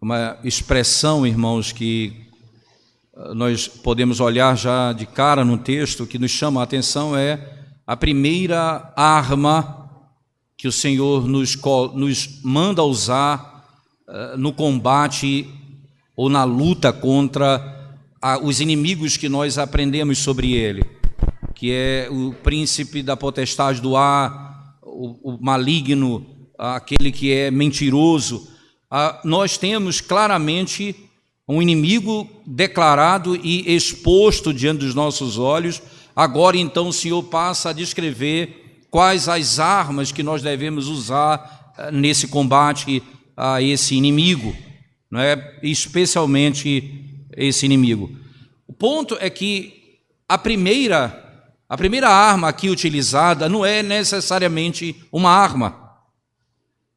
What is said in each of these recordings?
uma expressão, irmãos, que nós podemos olhar já de cara no texto, que nos chama a atenção, é a primeira arma que o Senhor nos manda usar no combate ou na luta contra os inimigos que nós aprendemos sobre ele, que é o príncipe da potestade do ar, o maligno, aquele que é mentiroso. Nós temos claramente um inimigo declarado e exposto diante dos nossos olhos. Agora então o Senhor passa a descrever quais as armas que nós devemos usar nesse combate a esse inimigo, não é? Especialmente esse inimigo. O ponto é que a primeira arma aqui utilizada não é necessariamente uma arma.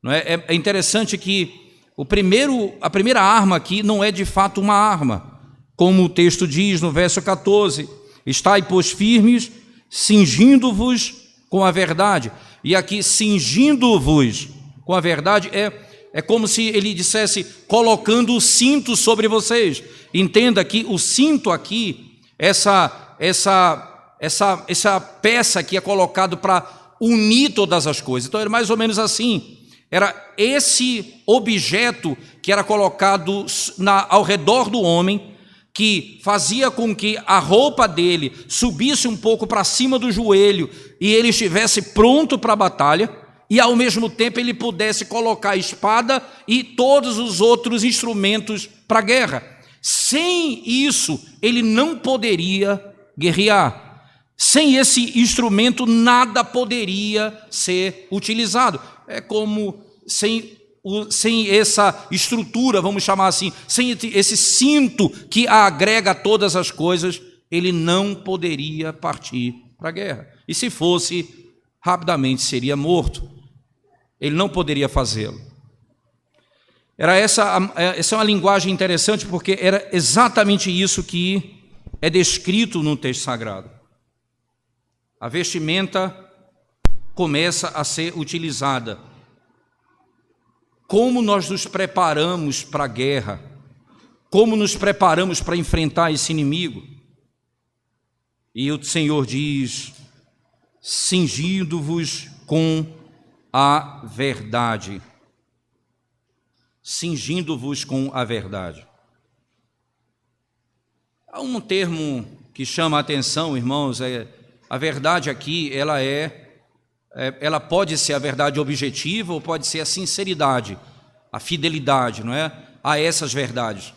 Não é? É interessante que a primeira arma aqui não é de fato uma arma, como o texto diz no verso 14: estai, pois, firmes, cingindo-vos com a verdade. E aqui, cingindo-vos com a verdade, é como se ele dissesse, colocando o cinto sobre vocês. Entenda que o cinto aqui, essa peça que é colocado para unir todas as coisas. Então, era mais ou menos assim. Era esse objeto que era colocado ao redor do homem, que fazia com que a roupa dele subisse um pouco para cima do joelho e ele estivesse pronto para a batalha, e ao mesmo tempo ele pudesse colocar a espada e todos os outros instrumentos para a guerra. Sem isso, ele não poderia guerrear. Sem esse instrumento, nada poderia ser utilizado. É como sem essa estrutura, vamos chamar assim, sem esse cinto que agrega todas as coisas, ele não poderia partir para a guerra. E se fosse, rapidamente seria morto. Ele não poderia fazê-lo. Essa é uma linguagem interessante, porque era exatamente isso que é descrito no texto sagrado. A vestimenta começa a ser utilizada. Como nós nos preparamos para a guerra? Como nos preparamos para enfrentar esse inimigo? E o Senhor diz: cingindo-vos com a verdade. Cingindo-vos com a verdade. Há um termo que chama a atenção, irmãos, a verdade aqui, ela pode ser a verdade objetiva ou pode ser a sinceridade, a fidelidade, não é? A essas verdades.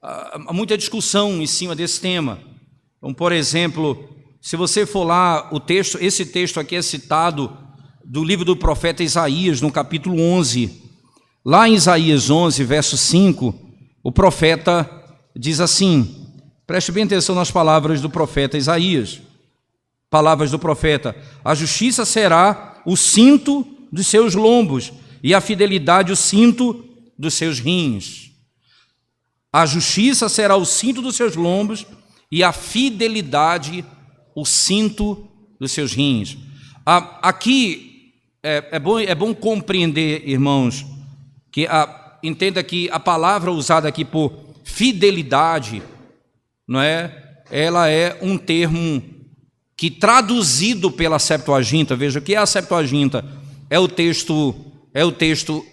Há muita discussão em cima desse tema. Então, por exemplo, se você for lá, esse texto aqui é citado do livro do profeta Isaías, no capítulo 11. Lá em Isaías 11, verso 5, o profeta diz assim, preste bem atenção nas palavras do profeta Isaías. Palavras do profeta: a justiça será o cinto dos seus lombos e a fidelidade o cinto dos seus rins. A justiça será o cinto dos seus lombos e a fidelidade o cinto dos seus rins. Aqui é bom compreender, irmãos, que entenda que a palavra usada aqui por fidelidade, não é? Ela é um termo que, traduzido pela Septuaginta, veja o que é a Septuaginta, é o texto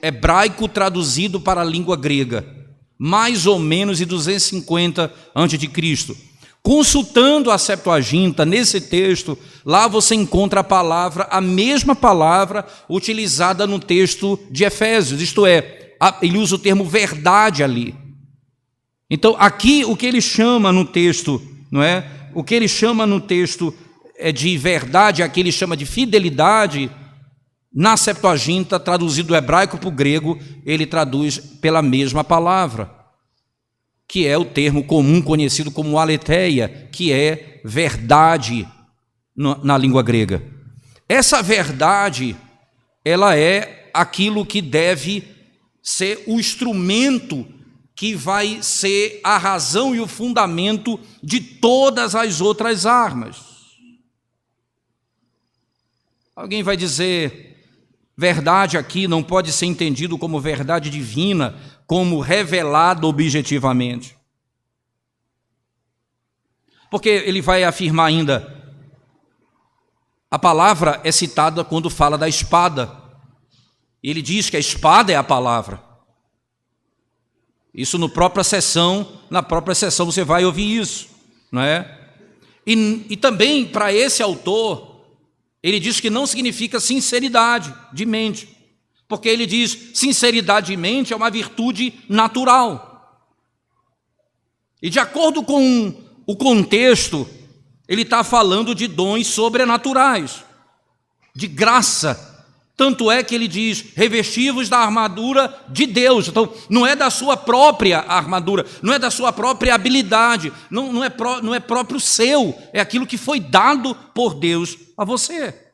hebraico traduzido para a língua grega, mais ou menos de 250 a.C. Consultando a Septuaginta, nesse texto, lá você encontra a mesma palavra utilizada no texto de Efésios, isto é, ele usa o termo verdade ali. Então, aqui, o que ele chama no texto, não é? O que ele chama no texto de verdade, aqui ele chama de fidelidade. Na Septuaginta, traduzido do hebraico para o grego, ele traduz pela mesma palavra, que é o termo comum conhecido como aletheia, que é verdade na língua grega. Essa verdade, ela é aquilo que deve ser o instrumento que vai ser a razão e o fundamento de todas as outras armas. Alguém vai dizer, verdade aqui não pode ser entendido como verdade divina, como revelado objetivamente. Porque ele vai afirmar ainda, a palavra é citada quando fala da espada. Ele diz que a espada é a palavra. Isso na própria sessão você vai ouvir isso, não é? E também para esse autor, ele diz que não significa sinceridade de mente, porque ele diz sinceridade de mente é uma virtude natural. E de acordo com o contexto, ele está falando de dons sobrenaturais, de graça. Tanto é que ele diz, revesti-vos da armadura de Deus. Então, não é da sua própria armadura, não é da sua própria habilidade, não é próprio seu, é aquilo que foi dado por Deus a você.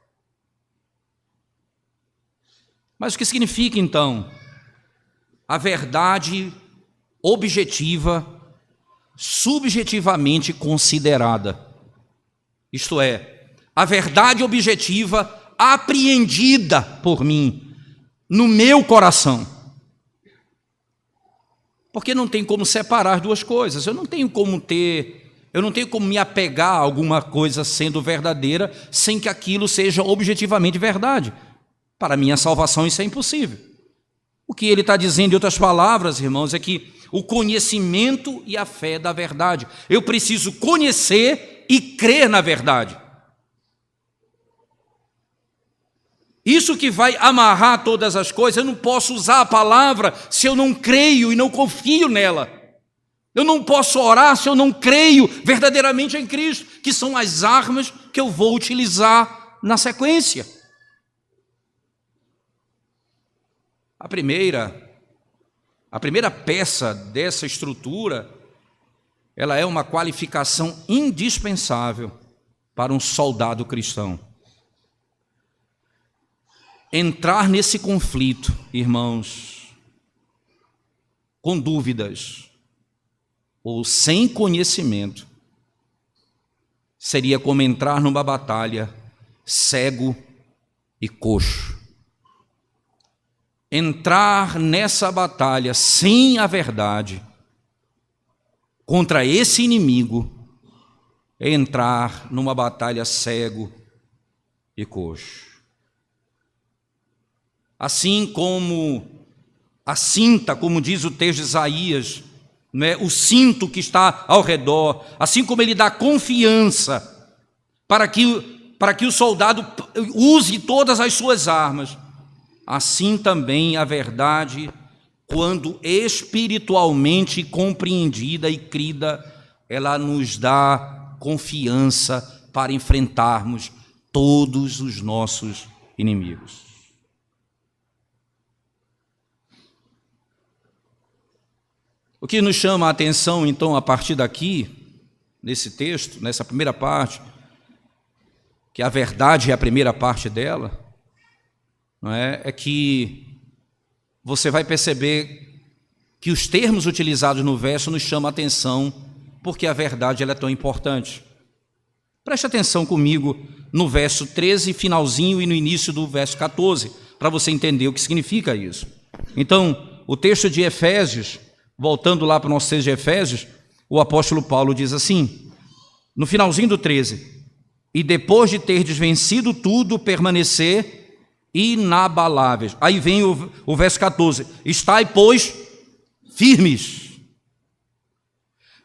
Mas o que significa, então, a verdade objetiva, subjetivamente considerada? Isto é, a verdade objetiva apreendida por mim, no meu coração. Porque não tem como separar duas coisas. Eu não tenho como me apegar a alguma coisa sendo verdadeira sem que aquilo seja objetivamente verdade. Para a minha salvação isso é impossível. O que ele está dizendo, em outras palavras, irmãos, é que o conhecimento e a fé da verdade. Eu preciso conhecer e crer na verdade. Isso que vai amarrar todas as coisas. Eu não posso usar a palavra se eu não creio e não confio nela. Eu não posso orar se eu não creio verdadeiramente em Cristo, que são as armas que eu vou utilizar na sequência. A primeira peça dessa estrutura, ela é uma qualificação indispensável para um soldado cristão. Entrar nesse conflito, irmãos, com dúvidas ou sem conhecimento, seria como entrar numa batalha cego e coxo. Entrar nessa batalha sem a verdade contra esse inimigo é entrar numa batalha cego e coxo. Assim como a cinta, como diz o texto de Isaías, né, o cinto que está ao redor, assim como ele dá confiança para que o soldado use todas as suas armas, assim também a verdade, quando espiritualmente compreendida e crida, ela nos dá confiança para enfrentarmos todos os nossos inimigos. O que nos chama a atenção, então, a partir daqui, nesse texto, nessa primeira parte, que a verdade é a primeira parte dela, não é? É que você vai perceber que os termos utilizados no verso nos chamam a atenção, porque a verdade ela é tão importante. Preste atenção comigo no verso 13, finalzinho, e no início do verso 14, para você entender o que significa isso. Então, o texto de Efésios, voltando lá para o nosso texto de Efésios, o apóstolo Paulo diz assim, no finalzinho do 13, e depois de terdes vencido tudo, permanecer inabaláveis. Aí vem o verso 14, estai, pois, firmes,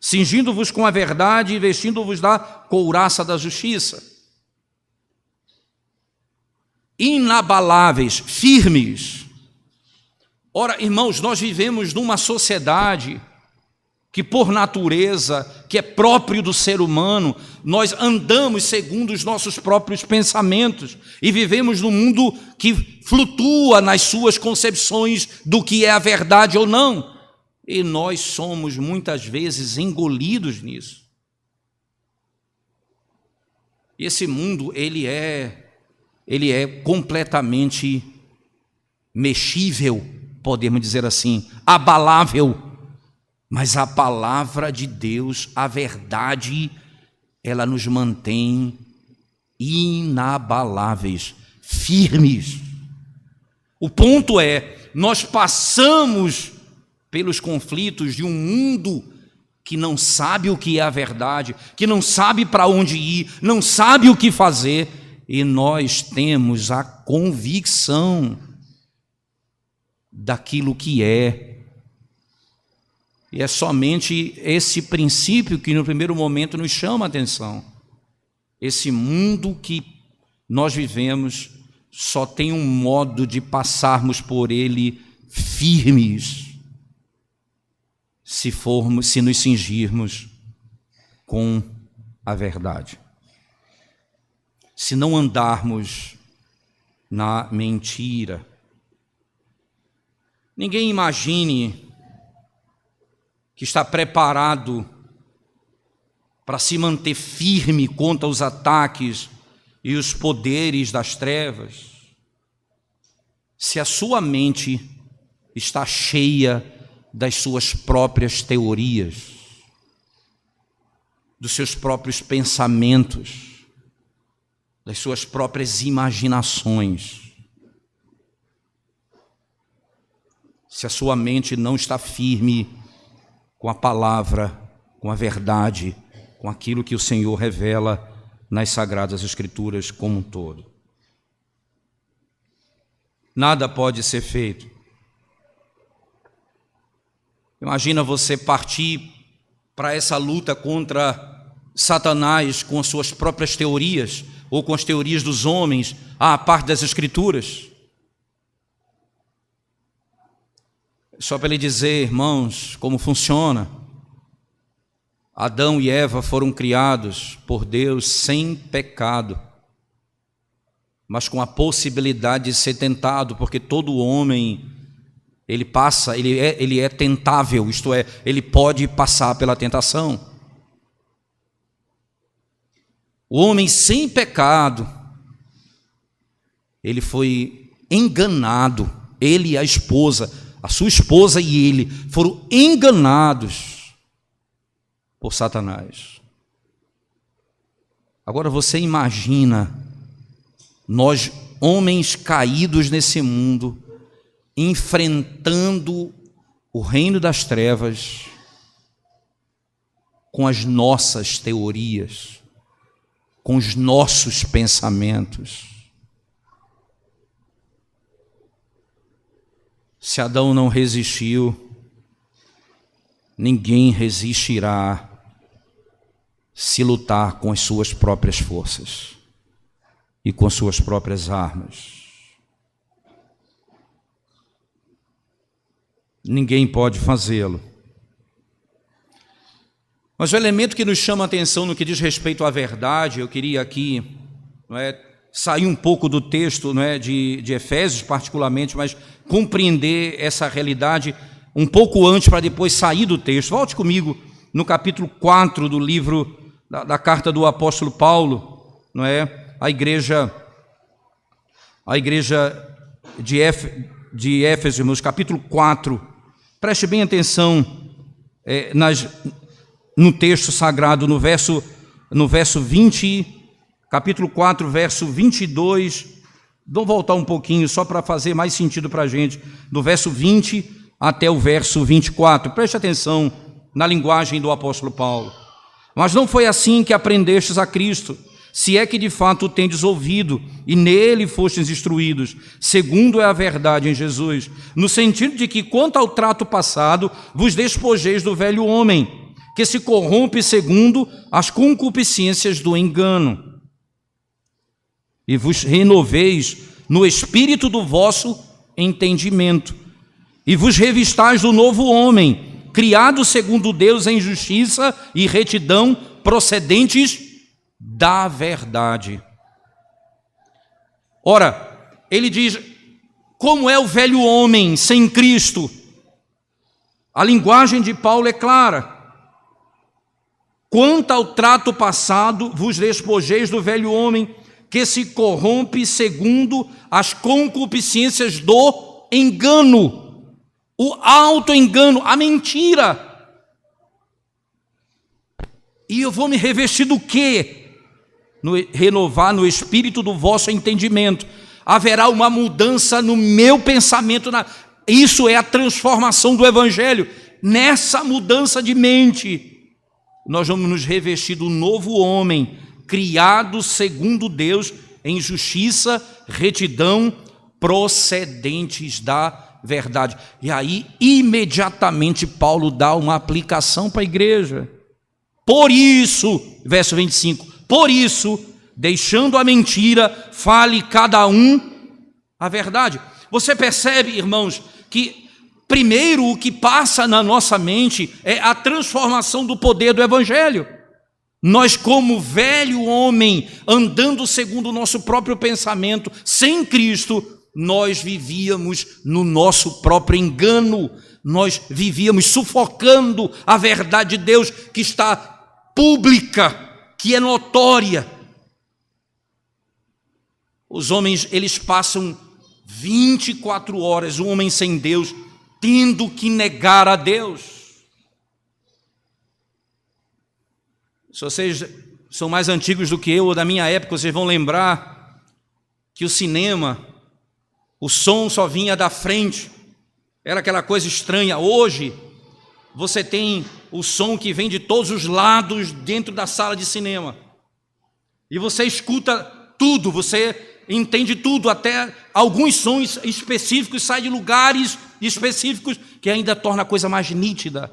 cingindo-vos com a verdade e vestindo-vos da couraça da justiça. Inabaláveis, firmes. Ora, irmãos, nós vivemos numa sociedade que, por natureza, que é próprio do ser humano, nós andamos segundo os nossos próprios pensamentos e vivemos num mundo que flutua nas suas concepções do que é a verdade ou não. E nós somos muitas vezes engolidos nisso. E esse mundo, ele é completamente mexível, podemos dizer assim, abalável, mas a palavra de Deus, a verdade, ela nos mantém inabaláveis, firmes. O ponto é, nós passamos pelos conflitos de um mundo que não sabe o que é a verdade, que não sabe para onde ir, não sabe o que fazer, e nós temos a convicção daquilo que é. E é somente esse princípio que no primeiro momento nos chama a atenção. Esse mundo que nós vivemos só tem um modo de passarmos por ele firmes, se nos cingirmos com a verdade. Se não andarmos na mentira. Ninguém imagine que está preparado para se manter firme contra os ataques e os poderes das trevas, se a sua mente está cheia das suas próprias teorias, dos seus próprios pensamentos, das suas próprias imaginações. Se a sua mente não está firme com a palavra, com a verdade, com aquilo que o Senhor revela nas Sagradas Escrituras como um todo. Nada pode ser feito. Imagina você partir para essa luta contra Satanás com as suas próprias teorias, ou com as teorias dos homens, à parte das Escrituras. Só para lhe dizer, irmãos, como funciona. Adão e Eva foram criados por Deus sem pecado, mas com a possibilidade de ser tentado, porque todo homem, ele é tentável, isto é, ele pode passar pela tentação. O homem sem pecado, ele foi enganado, ele e a esposa, a sua esposa e ele foram enganados por Satanás. Agora você imagina nós, homens caídos nesse mundo, enfrentando o reino das trevas com as nossas teorias, com os nossos pensamentos. Se Adão não resistiu, ninguém resistirá se lutar com as suas próprias forças e com as suas próprias armas. Ninguém pode fazê-lo. Mas o elemento que nos chama a atenção no que diz respeito à verdade, eu queria aqui sair um pouco do texto de Efésios particularmente, mas compreender essa realidade um pouco antes para depois sair do texto. Volte comigo no capítulo 4 do livro da carta do apóstolo Paulo, a igreja de Éfeso, irmãos, capítulo 4. Preste bem atenção no texto sagrado, no verso 20, capítulo 4, verso 22. Vamos voltar um pouquinho, só para fazer mais sentido para a gente, do verso 20 até o verso 24. Preste atenção na linguagem do apóstolo Paulo. Mas não foi assim que aprendestes a Cristo, se é que de fato o tendes ouvido, e nele fostes instruídos, segundo é a verdade em Jesus, no sentido de que, quanto ao trato passado, vos despojeis do velho homem, que se corrompe segundo as concupiscências do engano, e vos renoveis no espírito do vosso entendimento, e vos revistais do novo homem, criado segundo Deus em justiça e retidão, procedentes da verdade. Ora, ele diz, como é o velho homem sem Cristo? A linguagem de Paulo é clara. Quanto ao trato passado, vos despojeis do velho homem, que se corrompe segundo as concupiscências do engano, o auto-engano, a mentira. E eu vou me revestir do quê? Renovar no espírito do vosso entendimento. Haverá uma mudança no meu pensamento, Isso é a transformação do Evangelho. Nessa mudança de mente, nós vamos nos revestir do novo homem, criado segundo Deus, em justiça, retidão, procedentes da verdade. E aí, imediatamente, Paulo dá uma aplicação para a igreja. Por isso, verso 25, por isso, deixando a mentira, fale cada um a verdade. Você percebe, irmãos, que primeiro o que passa na nossa mente é a transformação do poder do Evangelho. Nós, como velho homem, andando segundo o nosso próprio pensamento, sem Cristo, nós vivíamos no nosso próprio engano, nós vivíamos sufocando a verdade de Deus que está pública, que é notória. Os homens, eles passam 24 horas, um homem sem Deus, tendo que negar a Deus. Se vocês são mais antigos do que eu, ou da minha época, vocês vão lembrar que o cinema, o som só vinha da frente, era aquela coisa estranha. Hoje, você tem o som que vem de todos os lados dentro da sala de cinema. E você escuta tudo, você entende tudo, até alguns sons específicos saem de lugares específicos que ainda torna a coisa mais nítida.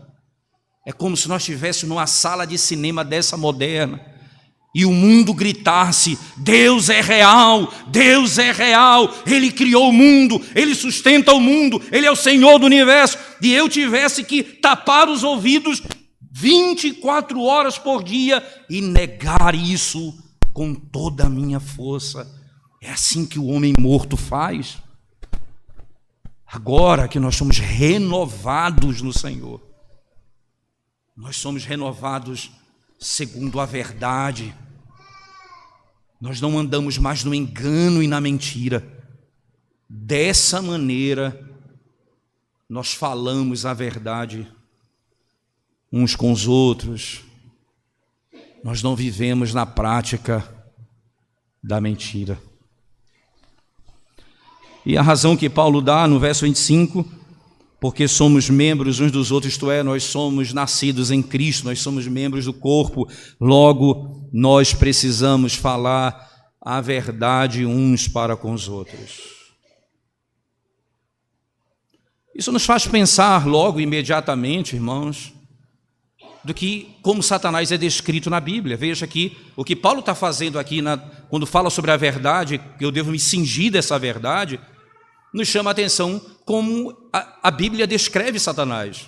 É como se nós estivéssemos numa sala de cinema dessa moderna e o mundo gritasse: Deus é real, Deus é real, Ele criou o mundo, Ele sustenta o mundo, Ele é o Senhor do universo, e eu tivesse que tapar os ouvidos 24 horas por dia e negar isso com toda a minha força. É assim que o homem morto faz. Agora que nós somos renovados no Senhor, nós somos renovados segundo a verdade. Nós não andamos mais no engano e na mentira. Dessa maneira, nós falamos a verdade uns com os outros. Nós não vivemos na prática da mentira. E a razão que Paulo dá no verso 25, porque somos membros uns dos outros, isto é, nós somos nascidos em Cristo, nós somos membros do corpo, logo nós precisamos falar a verdade uns para com os outros. Isso nos faz pensar logo, imediatamente, irmãos, do que como Satanás é descrito na Bíblia. Veja aqui, o que Paulo está fazendo aqui, quando fala sobre a verdade, que eu devo me cingir dessa verdade, nos chama a atenção como a Bíblia descreve Satanás.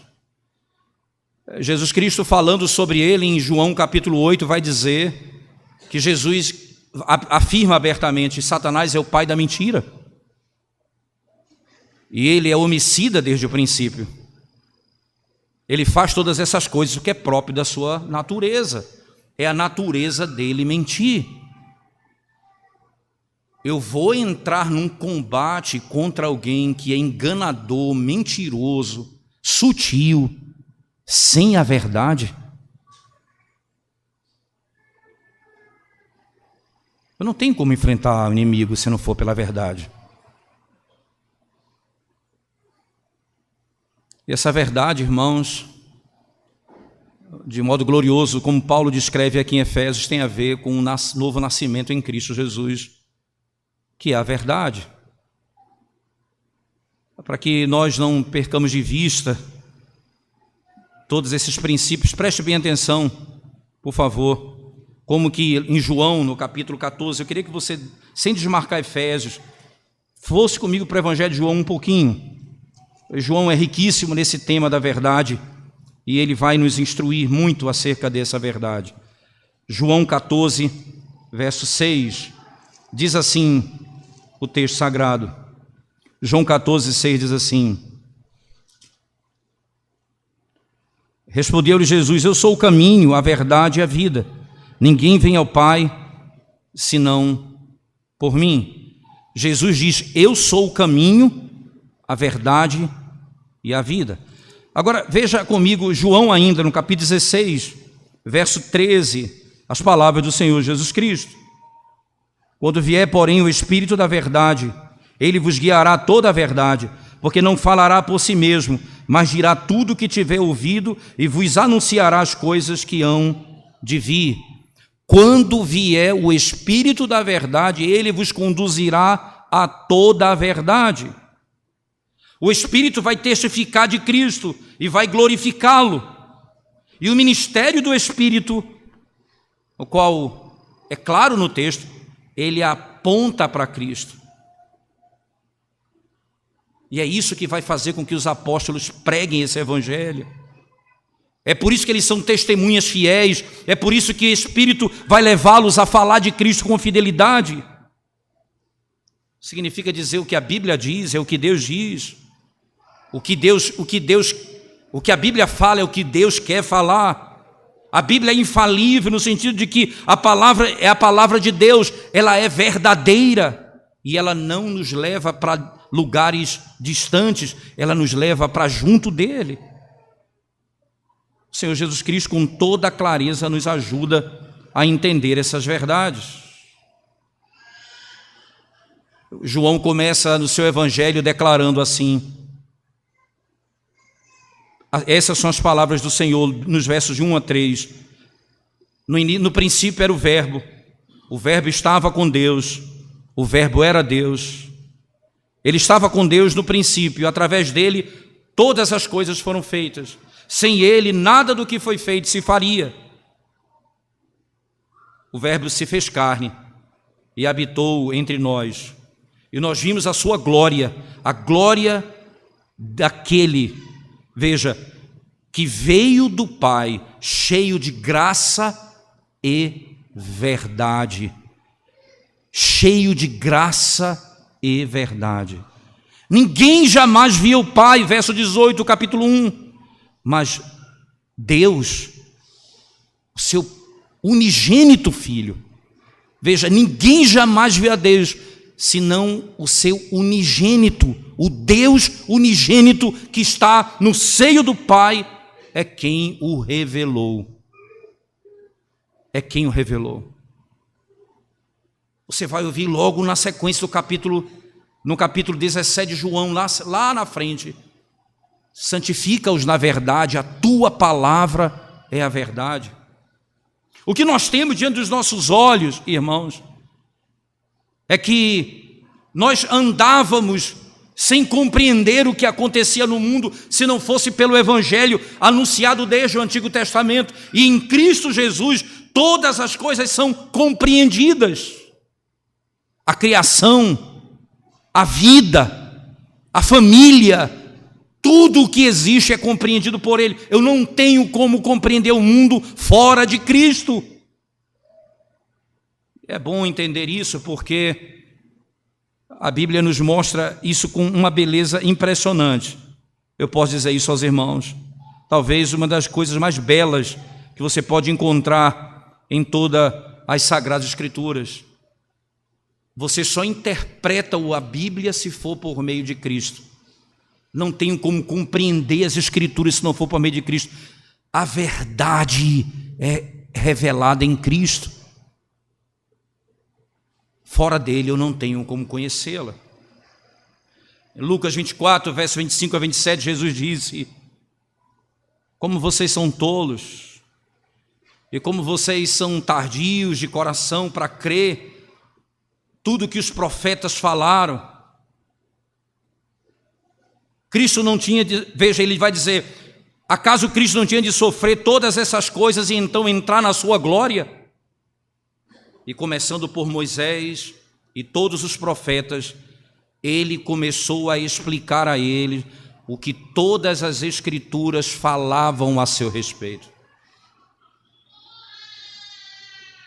Jesus Cristo, falando sobre ele em João capítulo 8, vai dizer que Jesus afirma abertamente: Satanás é o pai da mentira. E ele é homicida desde o princípio. Ele faz todas essas coisas, o que é próprio da sua natureza. É a natureza dele mentir. Eu vou entrar num combate contra alguém que é enganador, mentiroso, sutil, sem a verdade? Eu não tenho como enfrentar o inimigo se não for pela verdade. E essa verdade, irmãos, de modo glorioso, como Paulo descreve aqui em Efésios, tem a ver com um novo nascimento em Cristo Jesus, que é a verdade. Para que nós não percamos de vista todos esses princípios, preste bem atenção, por favor, como que em João, no capítulo 14, eu queria que você, sem desmarcar Efésios, fosse comigo para o Evangelho de João um pouquinho. João é riquíssimo nesse tema da verdade e ele vai nos instruir muito acerca dessa verdade. João 14, verso 6, diz assim o texto sagrado. João 14, 6 diz assim: respondeu-lhe Jesus: eu sou o caminho, a verdade e a vida. Ninguém vem ao Pai senão por mim. Jesus diz: eu sou o caminho, a verdade e a vida. Agora veja comigo João ainda no capítulo 16, verso 13, as palavras do Senhor Jesus Cristo. Quando vier, porém, o Espírito da verdade, ele vos guiará toda a verdade, porque não falará por si mesmo, mas dirá tudo o que tiver ouvido e vos anunciará as coisas que hão de vir. Quando vier o Espírito da verdade, ele vos conduzirá a toda a verdade. O Espírito vai testificar de Cristo e vai glorificá-lo. E o ministério do Espírito, o qual é claro no texto, ele aponta para Cristo. E é isso que vai fazer com que os apóstolos preguem esse evangelho. É por isso que eles são testemunhas fiéis, é por isso que o Espírito vai levá-los a falar de Cristo com fidelidade. Significa dizer o que a Bíblia diz, é o que Deus diz. O que a Bíblia fala é o que Deus quer falar. A Bíblia é infalível no sentido de que a palavra é a palavra de Deus, ela é verdadeira e ela não nos leva para lugares distantes, ela nos leva para junto dele. O Senhor Jesus Cristo, com toda a clareza, nos ajuda a entender essas verdades. João começa no seu evangelho declarando assim, essas são as palavras do Senhor nos versos de 1 a 3. No princípio era o Verbo estava com Deus, o Verbo era Deus. Ele estava com Deus no princípio, através dele todas as coisas foram feitas. Sem ele, nada do que foi feito se faria. O Verbo se fez carne e habitou entre nós. E nós vimos a sua glória, a glória daquele, veja, que veio do Pai, cheio de graça e verdade. Cheio de graça e verdade. Ninguém jamais viu o Pai, verso 18, capítulo 1. Mas Deus, o seu unigênito Filho, veja, ninguém jamais viu a Deus, senão o seu unigênito, o Deus unigênito que está no seio do Pai, é quem o revelou. É quem o revelou. Você vai ouvir logo na sequência do capítulo, no capítulo 17 de João, lá na frente, santifica-os na verdade, a tua palavra é a verdade. O que nós temos diante dos nossos olhos, irmãos, é que nós andávamos sem compreender o que acontecia no mundo se não fosse pelo evangelho anunciado desde o Antigo Testamento. E em Cristo Jesus todas as coisas são compreendidas. A criação, a vida, a família, tudo o que existe é compreendido por Ele. Eu não tenho como compreender o mundo fora de Cristo. É bom entender isso porque a Bíblia nos mostra isso com uma beleza impressionante. Eu posso dizer isso aos irmãos. Talvez uma das coisas mais belas que você pode encontrar em todas as Sagradas Escrituras. Você só interpreta a Bíblia se for por meio de Cristo. Não tenho como compreender as Escrituras se não for por meio de Cristo. A verdade é revelada em Cristo. Fora dele eu não tenho como conhecê-la. Em Lucas 24, verso 25 a 27, Jesus disse: como vocês são tolos, e como vocês são tardios de coração para crer tudo que os profetas falaram. Cristo não tinha de, veja, ele vai dizer, acaso Cristo não tinha de sofrer todas essas coisas e então entrar na sua glória? E começando por Moisés e todos os profetas, ele começou a explicar a eles o que todas as Escrituras falavam a seu respeito.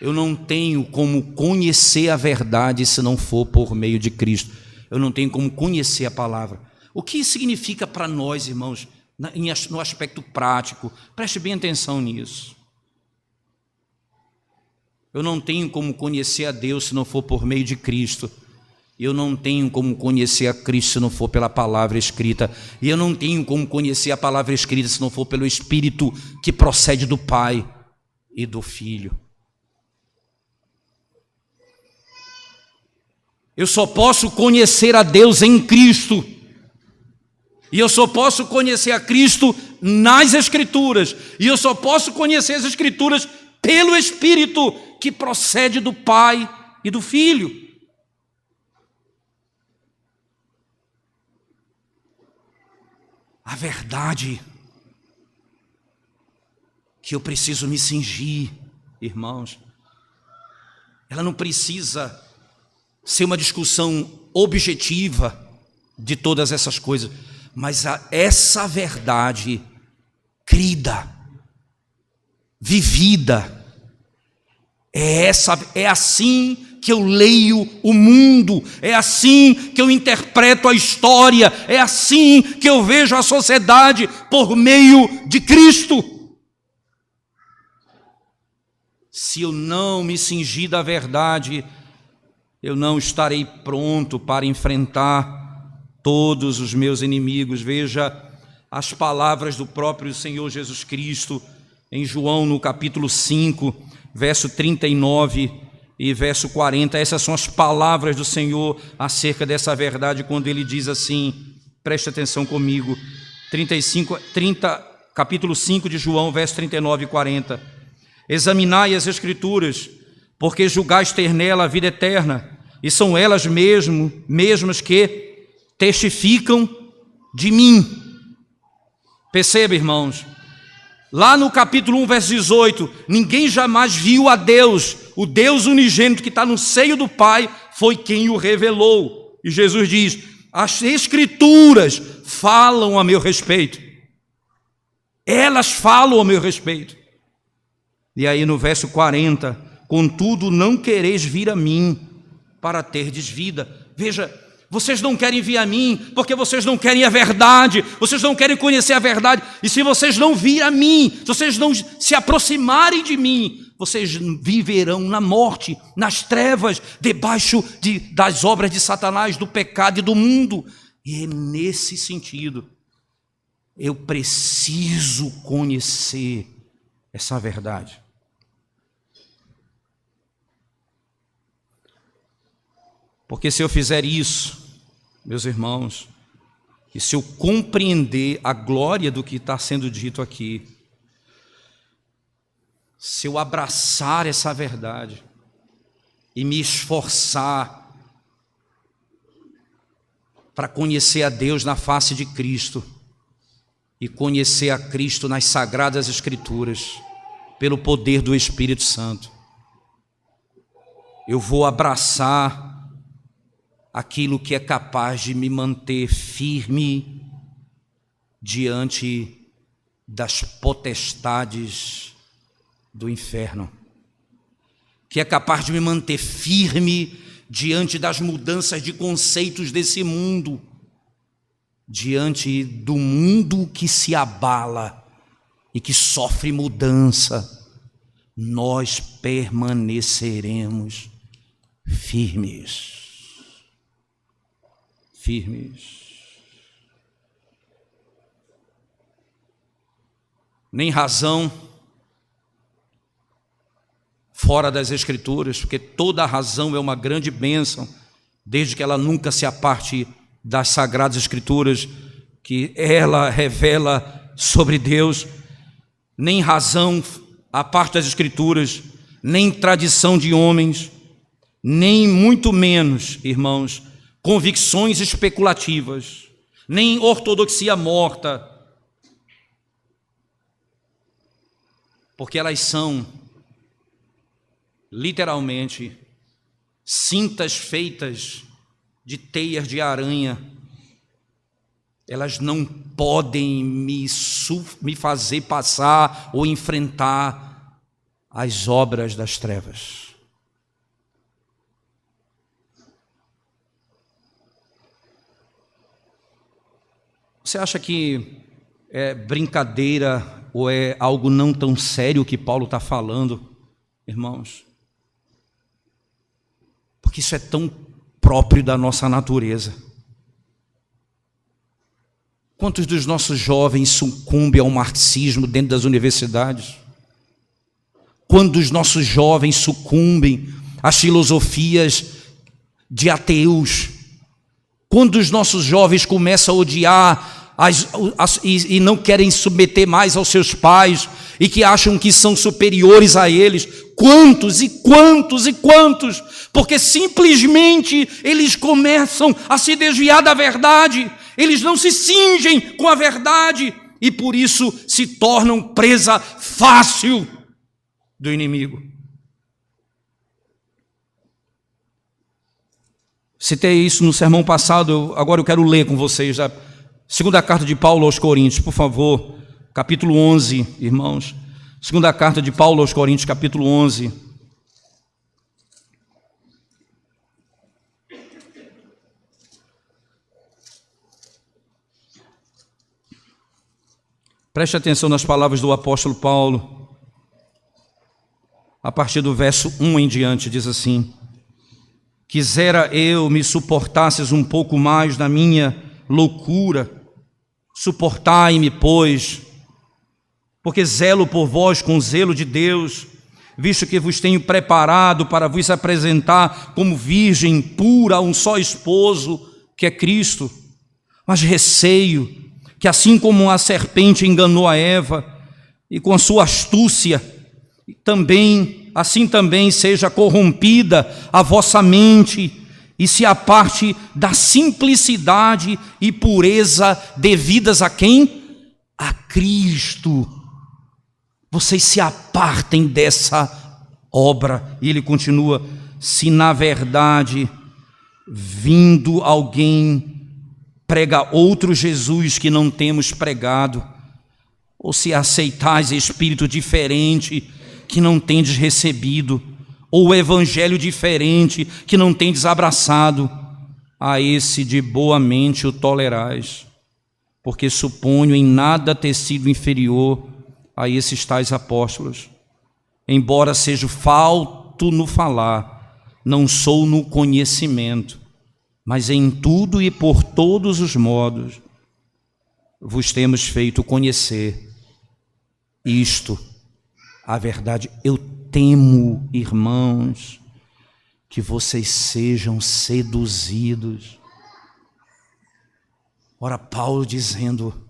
Eu não tenho como conhecer a verdade se não for por meio de Cristo. Eu não tenho como conhecer a palavra. O que significa para nós, irmãos, no aspecto prático? Preste bem atenção nisso. Eu não tenho como conhecer a Deus se não for por meio de Cristo. Eu não tenho como conhecer a Cristo se não for pela palavra escrita. E eu não tenho como conhecer a palavra escrita se não for pelo Espírito que procede do Pai e do Filho. Eu só posso conhecer a Deus em Cristo. E eu só posso conhecer a Cristo nas Escrituras. E eu só posso conhecer as Escrituras pelo Espírito que procede do Pai e do Filho. A verdade que eu preciso me cingir, irmãos, ela não precisa ser uma discussão objetiva de todas essas coisas, mas essa verdade crida, vivida, é assim que eu leio o mundo, é assim que eu interpreto a história, é assim que eu vejo a sociedade por meio de Cristo. Se eu não me cingir da verdade, eu não estarei pronto para enfrentar todos os meus inimigos. Veja as palavras do próprio Senhor Jesus Cristo em João, no capítulo 5, verso 39 e verso 40. Essas são as palavras do Senhor acerca dessa verdade, quando ele diz assim, preste atenção comigo, capítulo 5 de João, verso 39 e 40. Examinai as Escrituras, porque julgais ter nela a vida eterna, e são elas mesmas que testificam de mim. Perceba, irmãos, lá no capítulo 1, verso 18, ninguém jamais viu a Deus, o Deus unigênito que está no seio do Pai, foi quem o revelou. E Jesus diz, as Escrituras falam a meu respeito. Elas falam a meu respeito. E aí no verso 40, contudo não quereis vir a mim para terdes vida. Veja, vocês não querem vir a mim porque vocês não querem a verdade, vocês não querem conhecer a verdade. E se vocês não virem a mim, se vocês não se aproximarem de mim, vocês viverão na morte, nas trevas, debaixo das obras de Satanás, do pecado e do mundo. E é nesse sentido, eu preciso conhecer essa verdade. Porque se eu fizer isso, meus irmãos, e se eu compreender a glória do que está sendo dito aqui, se eu abraçar essa verdade e me esforçar para conhecer a Deus na face de Cristo e conhecer a Cristo nas Sagradas Escrituras, pelo poder do Espírito Santo, eu vou abraçar aquilo que é capaz de me manter firme diante das potestades do inferno, que é capaz de me manter firme diante das mudanças de conceitos desse mundo, diante do mundo que se abala e que sofre mudança. Nós permaneceremos firmes. Nem razão fora das Escrituras, porque toda razão é uma grande bênção, desde que ela nunca se aparte das Sagradas Escrituras, que ela revela sobre Deus. Nem razão à parte das Escrituras, nem tradição de homens, nem muito menos, irmãos, convicções especulativas, nem ortodoxia morta, porque elas são literalmente cintas feitas de teias de aranha. Elas não podem me fazer passar ou enfrentar as obras das trevas. Você acha que é brincadeira ou é algo não tão sério que Paulo está falando, irmãos? Porque isso é tão próprio da nossa natureza. Quantos dos nossos jovens sucumbem ao marxismo dentro das universidades? Quantos dos nossos jovens sucumbem às filosofias de ateus? Quando os nossos jovens começam a odiar e não querem submeter mais aos seus pais, e que acham que são superiores a eles. Quantos e quantos e quantos, porque simplesmente eles começam a se desviar da verdade, eles não se cingem com a verdade, e por isso se tornam presa fácil do inimigo. Citei isso no sermão passado, agora eu quero ler com vocês a segunda carta de Paulo aos Coríntios, por favor, capítulo 11, irmãos. Segunda carta de Paulo aos Coríntios, capítulo 11. Preste atenção nas palavras do apóstolo Paulo. A partir do verso 1 em diante, diz assim: quisera eu me suportasses um pouco mais na minha loucura, suportai-me, pois, porque zelo por vós com zelo de Deus, visto que vos tenho preparado para vos apresentar como virgem pura a um só esposo, que é Cristo. Mas receio que, assim como a serpente enganou a Eva, e com a sua astúcia, assim também seja corrompida a vossa mente, e se aparte da simplicidade e pureza devidas a quem? A Cristo. Vocês se apartem dessa obra. E ele continua: se na verdade, vindo alguém, prega outro Jesus que não temos pregado, ou se aceitais espírito diferente que não tendes recebido, ou o evangelho diferente que não tendes abraçado, a esse de boa mente o tolerais, porque suponho em nada ter sido inferior a esses tais apóstolos. Embora seja falto no falar, não sou no conhecimento, mas em tudo e por todos os modos vos temos feito conhecer isto, a verdade. Eu temo, irmãos, que vocês sejam seduzidos. Ora, Paulo dizendo: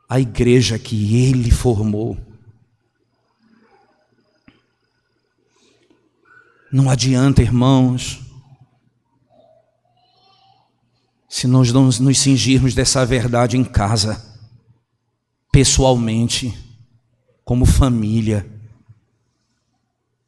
a igreja que ele formou, não adianta, irmãos, se nós não nos cingirmos dessa verdade em casa, pessoalmente, como família,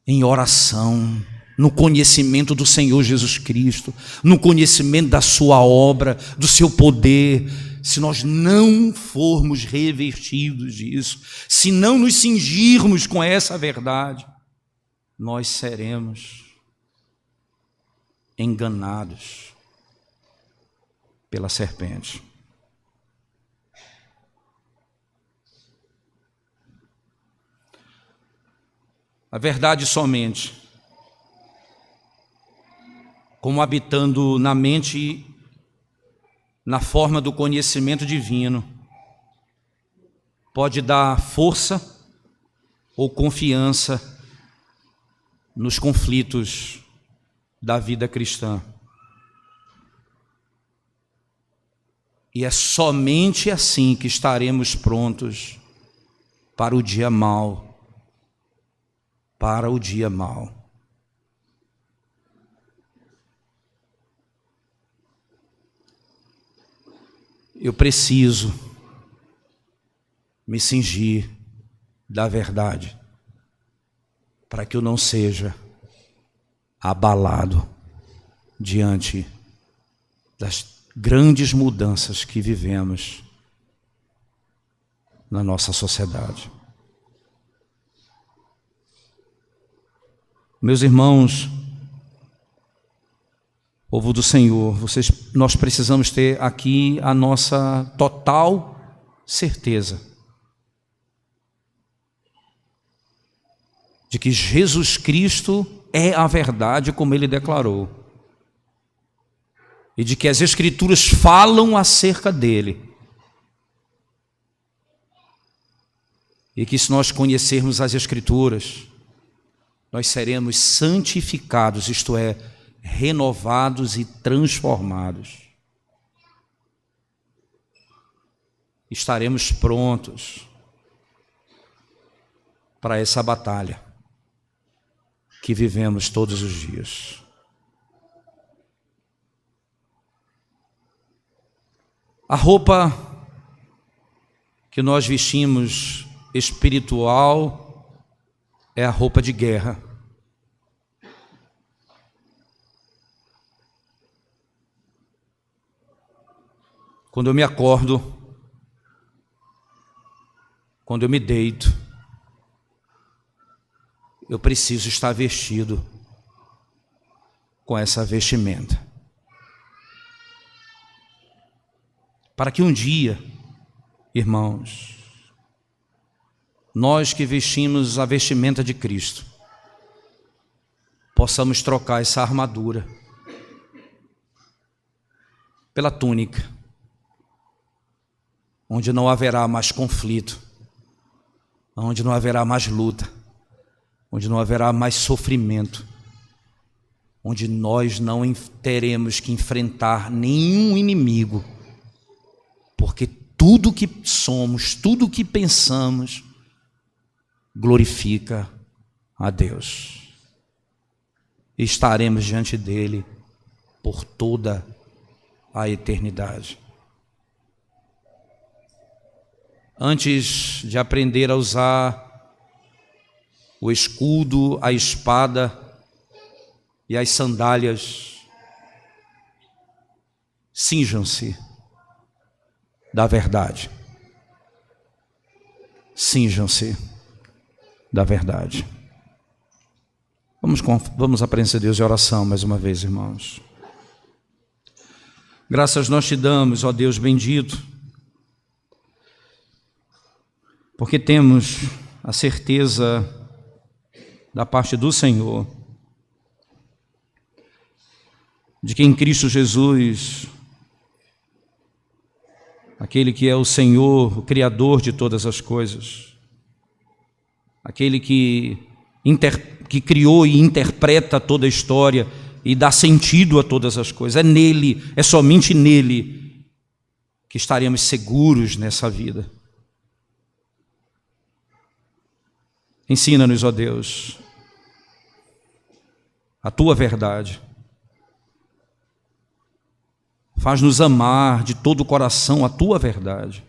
em oração, no conhecimento do Senhor Jesus Cristo, no conhecimento da sua obra, do seu poder. Se nós não formos revestidos disso, se não nos cingirmos com essa verdade, nós seremos enganados pela serpente. A verdade somente, como habitando na mente, na forma do conhecimento divino, pode dar força ou confiança nos conflitos da vida cristã. E é somente assim que estaremos prontos para o dia mau. Para o dia mau. Eu preciso me cingir da verdade, para que eu não seja abalado diante das grandes mudanças que vivemos na nossa sociedade. Meus irmãos, povo do Senhor, nós precisamos ter aqui a nossa total certeza de que Jesus Cristo é a verdade, como ele declarou, e de que as Escrituras falam acerca dele, e que se nós conhecermos as Escrituras, nós seremos santificados, isto é, renovados e transformados. estaremos prontos para essa batalha que vivemos todos os dias. A roupa que nós vestimos espiritual é a roupa de guerra. Quando eu me acordo, quando eu me deito, eu preciso estar vestido com essa vestimenta. Para que um dia, irmãos, nós que vestimos a vestimenta de Cristo, possamos trocar essa armadura pela túnica, onde não haverá mais conflito, onde não haverá mais luta, onde não haverá mais sofrimento, onde nós não teremos que enfrentar nenhum inimigo, porque tudo que somos, tudo que pensamos, glorifica a Deus. E estaremos diante dele por toda a eternidade. Antes de aprender a usar o escudo, a espada e as sandálias, cinjam-se da verdade. Cinjam-se da verdade. Vamos à presença de Deus em oração mais uma vez, irmãos. Graças nós te damos, ó Deus bendito, porque temos a certeza da parte do Senhor de que em Cristo Jesus, aquele que é o Senhor, o Criador de todas as coisas, aquele que criou e interpreta toda a história e dá sentido a todas as coisas, é nele, é somente nele que estaremos seguros nessa vida. Ensina-nos, ó Deus, a tua verdade. Faz-nos amar de todo o coração a tua verdade.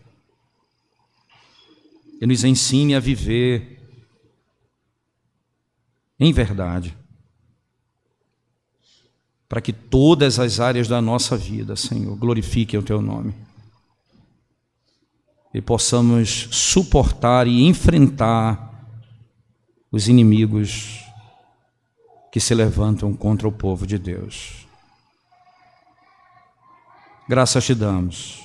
E nos ensine a viver em verdade. Para que todas as áreas da nossa vida, Senhor, glorifiquem o teu nome. E possamos suportar e enfrentar os inimigos que se levantam contra o povo de Deus. Graças te damos,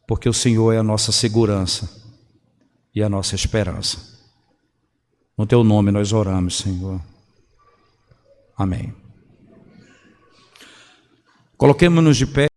porque o Senhor é a nossa segurança e a nossa esperança. No teu nome nós oramos, Senhor. Amém. Coloquemo-nos de pé.